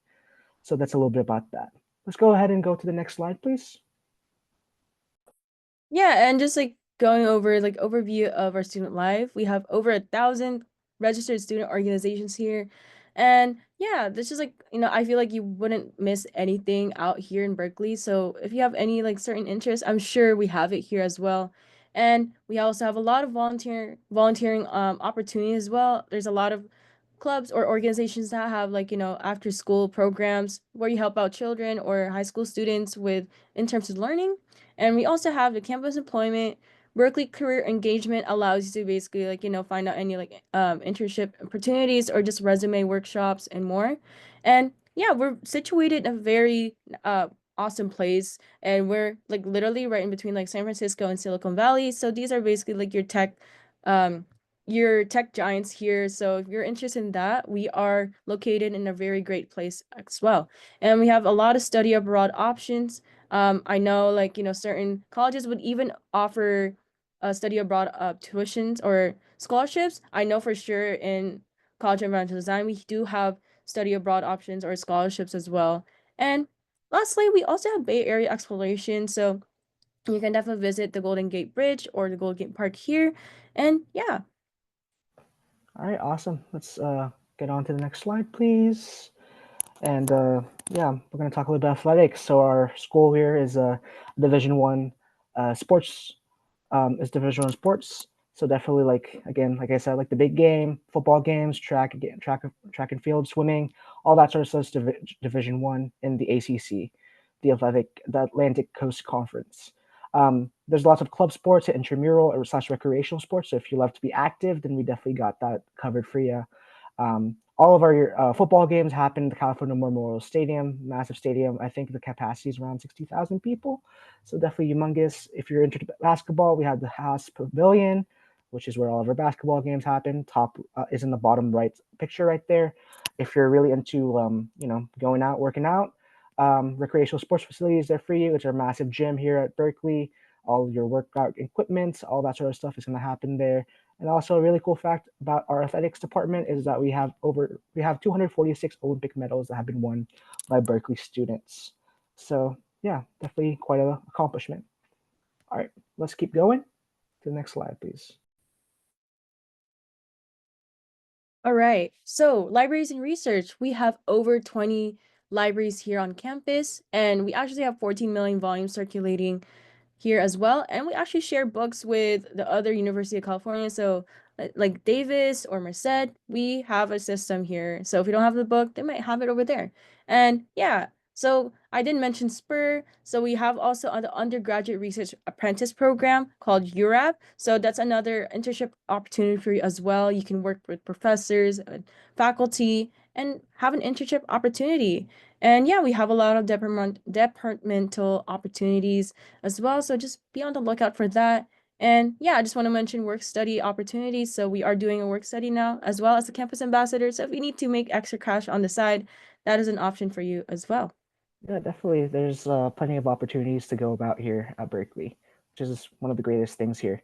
So that's a little bit about that. Let's go ahead and go to the next slide, please. Yeah, and just like going over like overview of our student life, we have over 1,000 registered student organizations here. And yeah, this is like, I feel like you wouldn't miss anything out here in Berkeley. So if you have any like certain interests, I'm sure we have it here as well. And we also have a lot of volunteering opportunities as well. There's a lot of clubs or organizations that have like, after school programs where you help out children or high school students with in terms of learning. And we also have the campus employment. Berkeley Career Engagement allows you to basically like, find out any like internship opportunities or just resume workshops and more. And yeah, we're situated in a very awesome place, and we're like literally right in between like San Francisco and Silicon Valley. So these are basically like um your tech giants here. So if you're interested in that, we are located in a very great place as well. And we have a lot of study abroad options. I know like, certain colleges would even offer study abroad tuitions or scholarships. I know for sure in College of Environmental Design, we do have study abroad options or scholarships as well. And lastly, we also have Bay Area exploration. So you can definitely visit the Golden Gate Bridge or the Golden Gate Park here. And yeah. All right, awesome. Let's get on to the next slide, please. And yeah, we're going to talk a little bit athletics. So our school here is Division One sports. Is Division One sports. So definitely, like again, like I said, like the big game, football games, track and field, swimming, all that sort of stuff is Division One in the ACC, the Atlantic Coast Conference. There's lots of club sports, intramural or slash recreational sports. So if you love to be active, then we definitely got that covered for you. All of our football games happen in the California Memorial Stadium, massive stadium. I think the capacity is around 60,000 people. So definitely humongous. If you're into basketball, we have the Haas Pavilion, which is where all of our basketball games happen. Top is in the bottom right picture right there. If you're really into, going out, working out, recreational sports facilities, they're for you. It's our massive gym here at Berkeley. All your workout equipment, all that sort of stuff is going to happen there. And also a really cool fact about our athletics department is that we have 246 Olympic medals that have been won by Berkeley students. So yeah, definitely quite an accomplishment. All right, let's keep going to the next slide, please. All right. So, libraries and research. We have over 20 libraries here on campus, and we actually have 14 million volumes circulating here as well. And we actually share books with the other University of California. So like Davis or Merced, we have a system here. So if you don't have the book, they might have it over there. And yeah, so I didn't mention Spur. So we have also the undergraduate research apprentice program called URAP. So that's another internship opportunity for you as well. You can work with professors and faculty and have an internship opportunity. And yeah, we have a lot of departmental opportunities as well. So just be on the lookout for that. And yeah, I just want to mention work study opportunities. So we are doing a work study now, as well as a campus ambassador. So if you need to make extra cash on the side, that is an option for you as well. Yeah, definitely. There's plenty of opportunities to go about here at Berkeley, which is one of the greatest things here.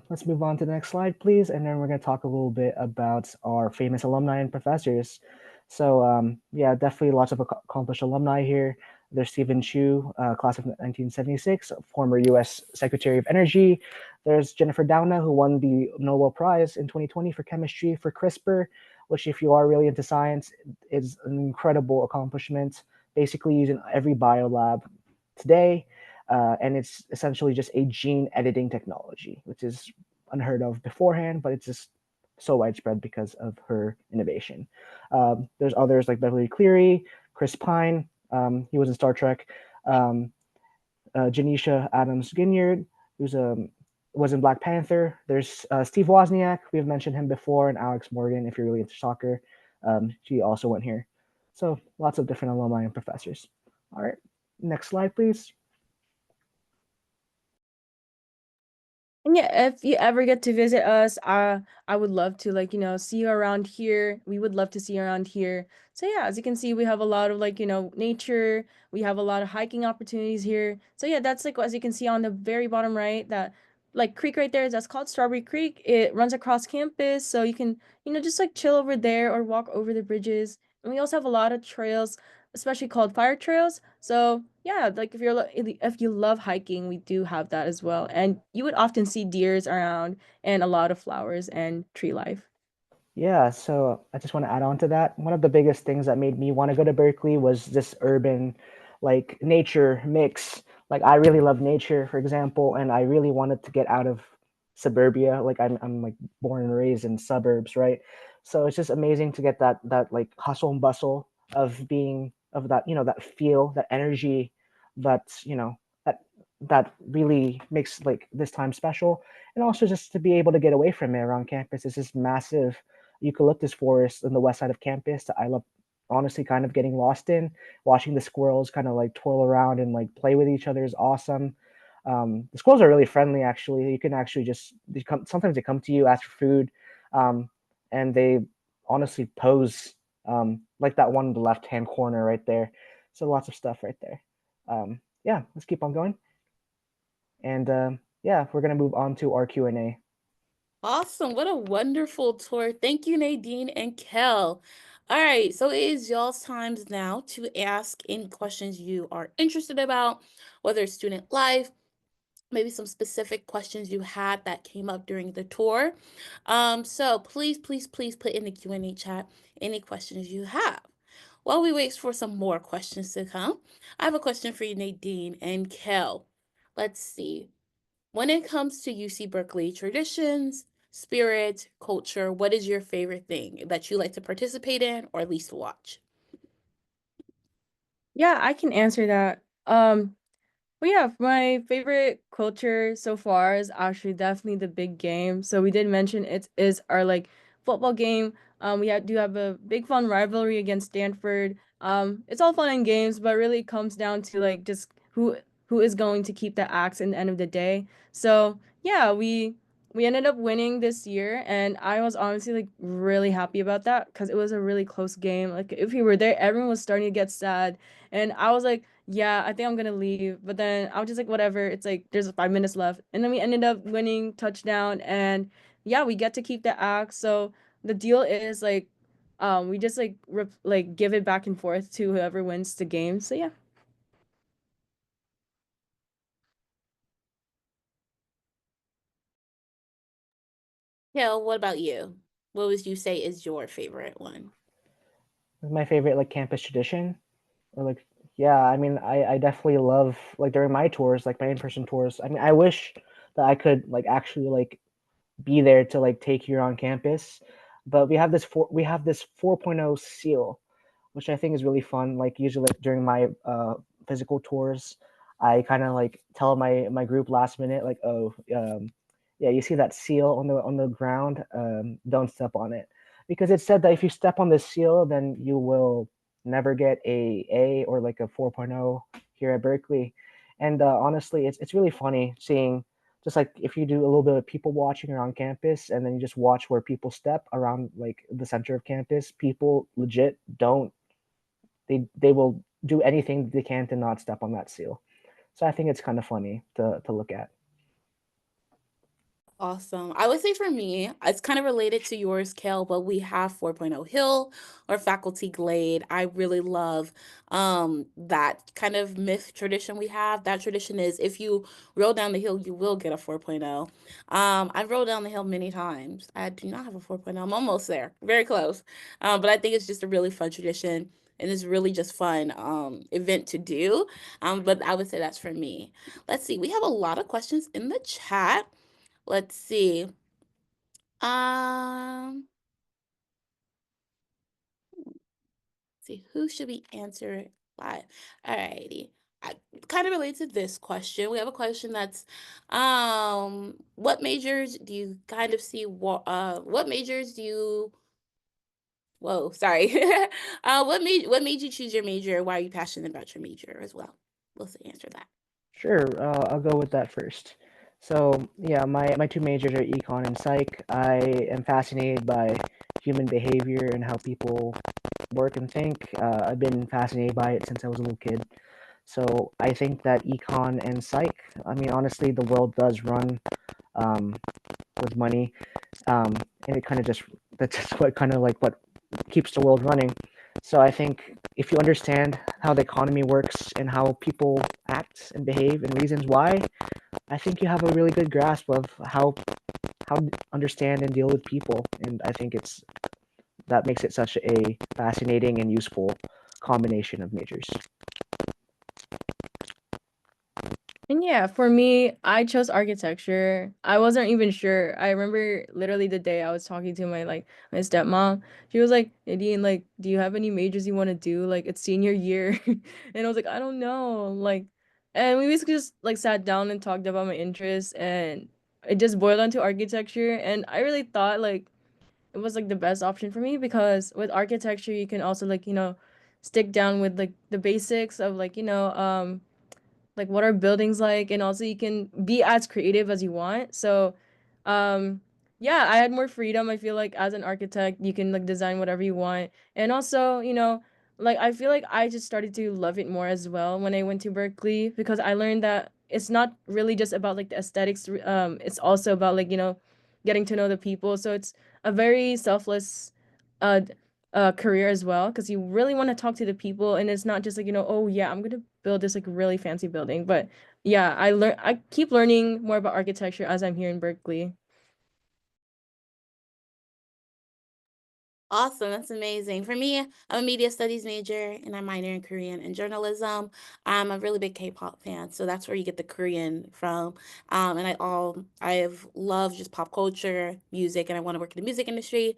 Let's move on to the next slide, please, and then we're going to talk a little bit about our famous alumni and professors. So yeah, definitely lots of accomplished alumni here. There's Stephen Chu, class of 1976, former U.S. Secretary of Energy. There's Jennifer Doudna, who won the Nobel Prize in 2020 for chemistry for CRISPR, which, if you are really into science, is an incredible accomplishment, basically using every biolab today. And it's essentially just a gene editing technology, which is unheard of beforehand, but it's just so widespread because of her innovation. There's others like Beverly Cleary, Chris Pine, he was in Star Trek, Janisha Adams Ginyard, who's was in Black Panther. There's Steve Wozniak, we have mentioned him before, and Alex Morgan, if you're really into soccer. She also went here. So lots of different alumni and professors. All right, next slide, please. And yeah, if you ever get to visit us, I would love to like, see you around here. We would love to see you around here. So yeah, as you can see, we have a lot of like, nature. We have a lot of hiking opportunities here. So yeah, that's like as you can see on the very bottom right, that like creek right there, that's called Strawberry Creek. It runs across campus, so you can, just like chill over there or walk over the bridges. And we also have a lot of trails, especially called fire trails. So yeah, like if you love hiking, we do have that as well. And you would often see deers around and a lot of flowers and tree life. Yeah, so I just want to add on to that. One of the biggest things that made me want to go to Berkeley was this urban, like nature mix. Like I really love nature, for example, and I really wanted to get out of suburbia. Like I'm like born and raised in suburbs, right? So it's just amazing to get that like hustle and bustle of being of that, that feel, that energy, that, that that really makes like this time special. And also just to be able to get away from it around campus. It's this massive eucalyptus forest on the west side of campus that I love honestly kind of getting lost in. Watching the squirrels kind of like twirl around and like play with each other is awesome. The squirrels are really friendly actually. You can actually just sometimes they come to you, ask for food, um, and they honestly pose like that one in the left hand corner right there. So lots of stuff right there. Yeah, let's keep on going. And yeah, we're gonna move on to our Q&A. Awesome. What a wonderful tour. Thank you, Nadine and Kel. All right, so it is y'all's times now to ask any questions you are interested about, whether it's student life, maybe some specific questions you had that came up during the tour. So please, please, please put in the Q&A chat any questions you have. While we wait for some more questions to come, I have a question for you, Nadine and Kel. Let's see. When it comes to UC Berkeley traditions, spirit, culture, what is your favorite thing that you like to participate in or at least watch? Yeah, I can answer that. But yeah, my favorite culture so far is actually definitely the big game. So we did mention it is our like football game. Do have a big fun rivalry against Stanford. It's all fun and games, but really it comes down to like just who is going to keep the axe in the end of the day. So yeah, we ended up winning this year, and I was honestly like really happy about that because it was a really close game. Like if we were there, everyone was starting to get sad, and I was like, yeah, I think I'm gonna leave. But then I was just like, whatever. It's like there's 5 minutes left, and then we ended up winning touchdown, and yeah, we get to keep the axe. So the deal is like, we just like like give it back and forth to whoever wins the game. So yeah. Yeah, what about you? What would you say is your favorite one? My favorite like campus tradition, or like yeah, I mean I definitely love like during my tours, like my in-person tours. I mean I wish that I could like actually like be there to like take you on campus, but we have this 4.0 seal, which I think is really fun. Like usually like, during my physical tours, I kind of like tell my group last minute like, oh, yeah, you see that seal on the ground, don't step on it, because it said that if you step on the seal, then you will never get a or like a 4.0 here at Berkeley. And honestly, it's really funny seeing just like if you do a little bit of people watching around campus and then you just watch where people step around like the center of campus, people legit don't they will do anything they can to not step on that seal. So I think it's kind of funny to look at. Awesome. I would say for me, it's kind of related to yours, Kel, but we have 4.0 Hill or Faculty Glade. I really love that kind of myth tradition we have. That tradition is if you roll down the hill, you will get a 4.0. I've rolled down the hill many times. I do not have a 4.0. I'm almost there, very close. But I think it's just a really fun tradition and it's really just fun event to do. But I would say that's for me. Let's see. We have a lot of questions in the chat. Let's see. Um, see, who should we answer live? Alrighty. I kind of relate to this question. We have a question that's what majors do you kind of see what majors do you whoa, sorry. What made you choose your major? Why are you passionate about your major as well? Let's answer that. Sure, I'll go with that first. So yeah, my two majors are econ and psych. I am fascinated by human behavior and how people work and think. I've been fascinated by it since I was a little kid. So I think that econ and psych. I mean, honestly, the world does run um, with money, and it kind of just that's just what kind of like what keeps the world running. So I think if you understand how the economy works and how people act and behave and reasons why, I think you have a really good grasp of how to understand and deal with people. And I think that makes it such a fascinating and useful combination of majors. And yeah, for me, I chose architecture. I wasn't even sure. I remember literally the day I was talking to my stepmom. She was like, Nadine, like, do you have any majors you want to do? Like, it's senior year. And I was like, I don't know. Like, and we basically just like sat down and talked about my interests, and it just boiled onto architecture. And I really thought like it was like the best option for me because with architecture you can also like, stick down with like the basics of like what are buildings like, and also you can be as creative as you want. So um yeah, I had more freedom. I feel like as an architect you can like design whatever you want. And also, like I feel like I just started to love it more as well when I went to Berkeley, because I learned that it's not really just about like the aesthetics. It's also about like, getting to know the people. So it's a very selfless uh career as well, because you really want to talk to the people, and it's not just like, oh yeah, I'm gonna build this like really fancy building. But yeah, I keep learning more about architecture as I'm here in Berkeley. Awesome. That's amazing. For me, I'm a media studies major and I minor in Korean and journalism. I'm a really big K-pop fan, so that's where you get the Korean from. And I've loved just pop culture, music, and I want to work in the music industry.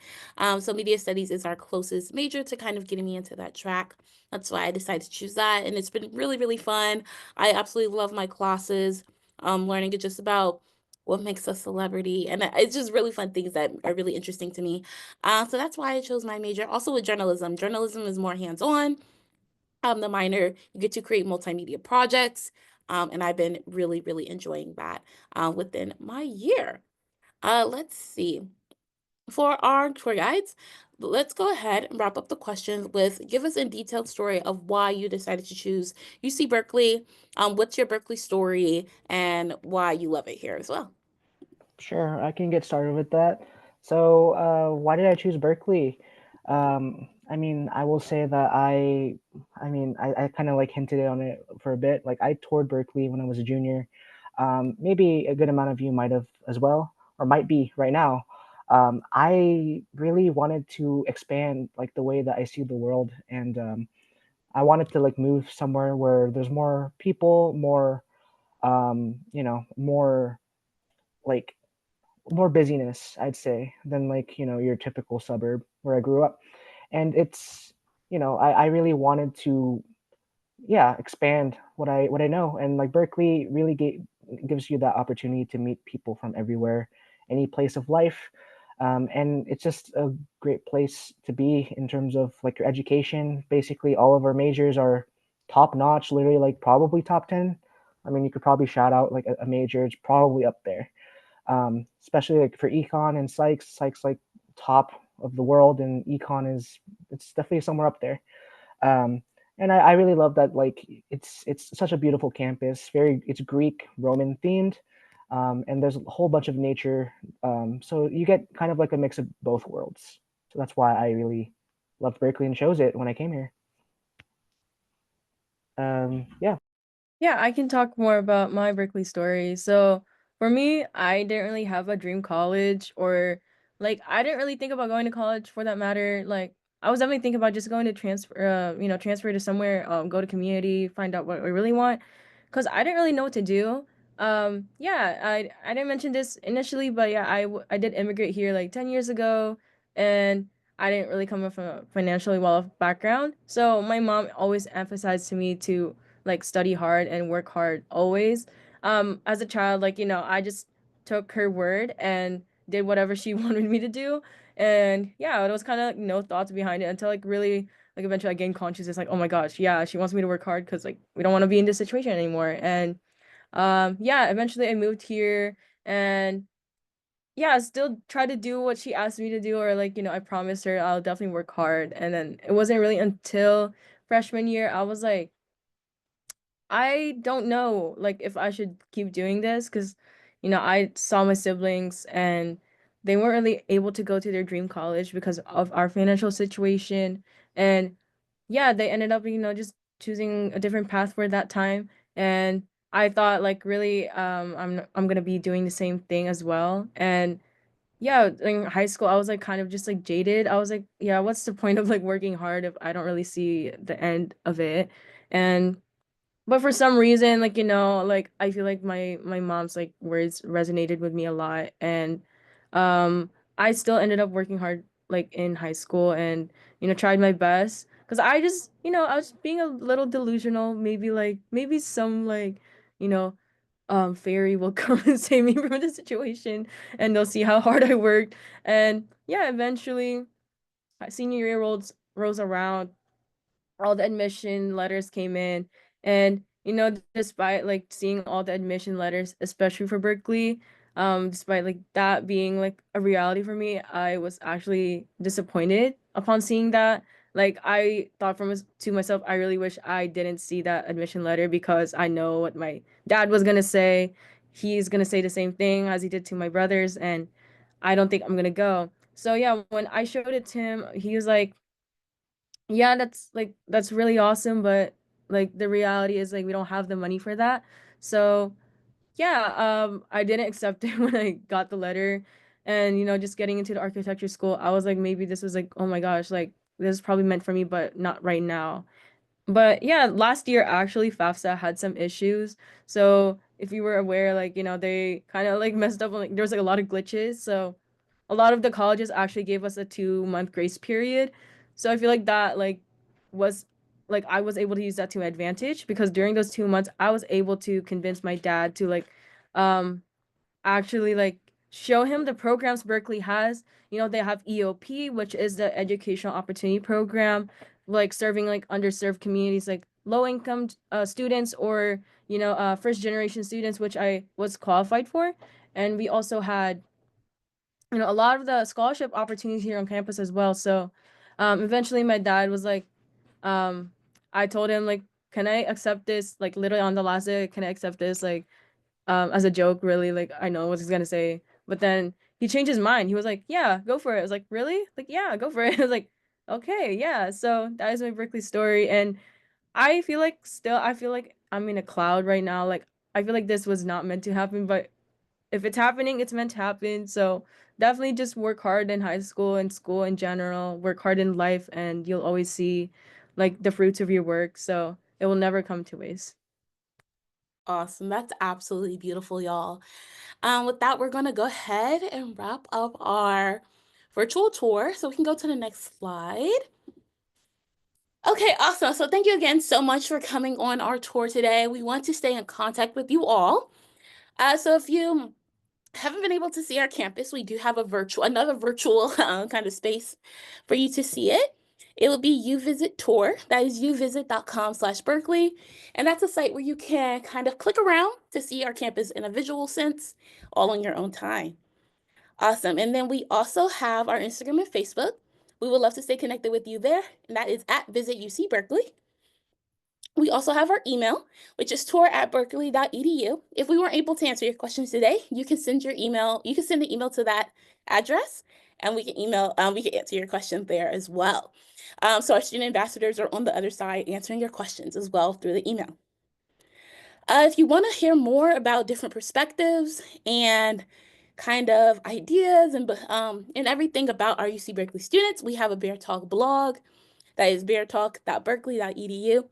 So media studies is our closest major to kind of getting me into that track. That's why I decided to choose that, and it's been really, really fun. I absolutely love my classes. Learning just about what makes a celebrity, and it's just really fun things that are really interesting to me. So that's why I chose my major. Also with journalism, journalism is more hands-on. The minor, you get to create multimedia projects, and I've been really, really enjoying that within my year. Let's see. For our tour guides, let's go ahead and wrap up the questions with give us a detailed story of why you decided to choose UC Berkeley. What's your Berkeley story and why you love it here as well? Sure, I can get started with that. So, why did I choose Berkeley? I mean, I will say that I kind of like hinted on it for a bit. Like, I toured Berkeley when I was a junior. Maybe a good amount of you might have as well, or might be right now. I really wanted to expand like the way that I see the world, and I wanted to like move somewhere where there's more people, more, more like more busyness, I'd say, than like, your typical suburb where I grew up. And I really wanted to, yeah, expand what I know. And like Berkeley really gives you that opportunity to meet people from everywhere, any place of life. And it's just a great place to be in terms of like your education. Basically, all of our majors are top notch, literally like probably top 10. I mean, you could probably shout out like a major, it's probably up there, especially like for econ and psychs. Psychs like top of the world, and econ it's definitely somewhere up there. Um, and I really love that. Like it's such a beautiful campus. It's Greek Roman themed, and there's a whole bunch of nature. So you get kind of like a mix of both worlds. So that's why I really loved Berkeley and chose it when I came here. Yeah. Yeah, I can talk more about my Berkeley story. So for me, I didn't really have a dream college, or like I didn't really think about going to college for that matter. Like I was definitely thinking about just going to transfer to somewhere, go to community, find out what I really want, because I didn't really know what to do. Yeah, I didn't mention this initially, but yeah, I did immigrate here like 10 years ago, and I didn't really come from a financially well-off background. So my mom always emphasized to me to like study hard and work hard always. As a child, like, I just took her word and did whatever she wanted me to do. And yeah, it was kind of like no thoughts behind it until like really like eventually I gained consciousness like, oh my gosh, yeah, she wants me to work hard because like we don't want to be in this situation anymore. And yeah, eventually I moved here, and yeah, I still try to do what she asked me to do, or like, I promised her I'll definitely work hard. And then it wasn't really until freshman year I was like, I don't know, like, if I should keep doing this, because, I saw my siblings and they weren't really able to go to their dream college because of our financial situation. And yeah, they ended up, just choosing a different path for that time. And I thought, like, really, I'm gonna be doing the same thing as well. And yeah, in high school, I was like kind of just like jaded. I was like, yeah, what's the point of like working hard if I don't really see the end of it? And but for some reason, like, like I feel like my mom's like words resonated with me a lot. And um I still ended up working hard like in high school and, tried my best. Because I just, I was being a little delusional, maybe some like, you know, fairy will come and save me from the situation and they'll see how hard I worked. And yeah, eventually senior year rolls around, all the admission letters came in. And despite like seeing all the admission letters, especially for Berkeley, despite like that being like a reality for me, I was actually disappointed upon seeing that. Like I thought to myself, I really wish I didn't see that admission letter, because I know what my dad was gonna say. He's gonna say the same thing as he did to my brothers, and I don't think I'm gonna go. So yeah, when I showed it to him, he was like, yeah, that's really awesome, but like the reality is like we don't have the money for that. So yeah, I didn't accept it when I got the letter. And just getting into the architecture school, I was like, maybe this was like, oh my gosh, like this is probably meant for me, but not right now. But yeah, last year actually FAFSA had some issues. So if you were aware, like, they kind of like messed up on, like there was like a lot of glitches. So a lot of the colleges actually gave us a 2-month grace period. So I feel like that was like I was able to use that to my advantage, because during those 2 months I was able to convince my dad to like um actually like show him the programs Berkeley has. They have EOP, which is the Educational Opportunity Program, like serving like underserved communities, like low income students, or first generation students, which I was qualified for. And we also had a lot of the scholarship opportunities here on campus as well. So eventually my dad was like, um, I told him like, can I accept this? Like literally on the last day, can I accept this? Like, as a joke, really, like I know what he's gonna say. But then he changed his mind. He was like, yeah, go for it. I was like, really? Like, yeah, go for it. I was like, okay, yeah. So that is my Berkeley story. And I feel like I'm in a cloud right now. Like, I feel like this was not meant to happen, but if it's happening, it's meant to happen. So definitely just work hard in high school and school in general. Work hard in life, and you'll always see like the fruits of your work. So it will never come to waste. Awesome. That's absolutely beautiful, y'all. With that, we're going to go ahead and wrap up our virtual tour. So we can go to the next slide. Okay, awesome. So thank you again so much for coming on our tour today. We want to stay in contact with you all. So if you haven't been able to see our campus, we do have another virtual kind of space for you to see it. It will be YouVisit Tour. That is youvisit.com/Berkeley. And that's a site where you can kind of click around to see our campus in a visual sense, all on your own time. Awesome. And then we also have our Instagram and Facebook. We would love to stay connected with you there. And that is at Visit UC Berkeley. We also have our email, which is tour@berkeley.edu. If we weren't able to answer your questions today, you can send your email. You can send an email to that address, and we can answer your question there as well. So our student ambassadors are on the other side answering your questions as well through the email. If you want to hear more about different perspectives and kind of ideas and everything about our UC Berkeley students, we have a Bear Talk blog. That is beartalk.berkeley.edu.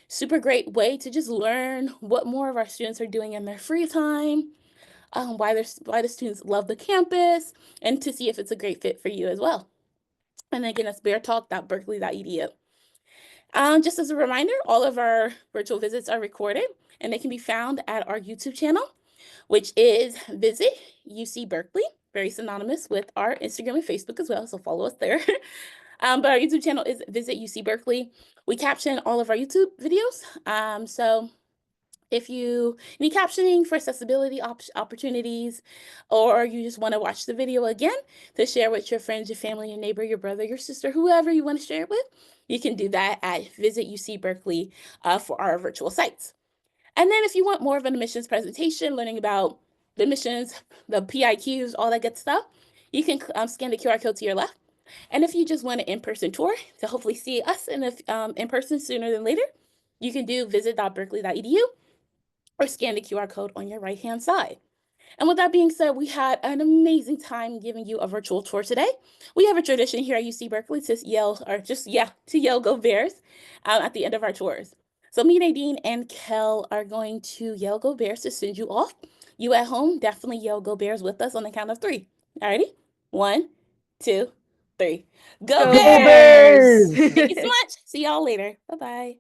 Super great way to just learn what more of our students are doing in their free time, why the students love the campus, and to see if it's a great fit for you as well. And again, that's beartalk.berkeley.edu. Just as a reminder, all of our virtual visits are recorded, and they can be found at our YouTube channel, which is Visit UC Berkeley, very synonymous with our Instagram and Facebook as well, so follow us there. But our YouTube channel is Visit UC Berkeley. We caption all of our YouTube videos. So if you need captioning for accessibility opportunities, or you just want to watch the video again to share with your friends, your family, your neighbor, your brother, your sister, whoever you want to share it with, you can do that at Visit UC Berkeley for our virtual sites. And then if you want more of an admissions presentation, learning about the admissions, the PIQs, all that good stuff, you can scan the QR code to your left. And if you just want an in-person tour to hopefully see us in person sooner than later, you can do visit.berkeley.edu or scan the QR code on your right-hand side. And with that being said, we had an amazing time giving you a virtual tour today. We have a tradition here at UC Berkeley to yell, or just, to yell "Go Bears" at the end of our tours. So me, Nadine, and Kail are going to yell "Go Bears" to send you off. You at home, definitely yell "Go Bears" with us on the count of 3. Alrighty? 1, 2, 3. Go Go Bears! Bears! Bears! Thank you so much. See y'all later. Bye-bye.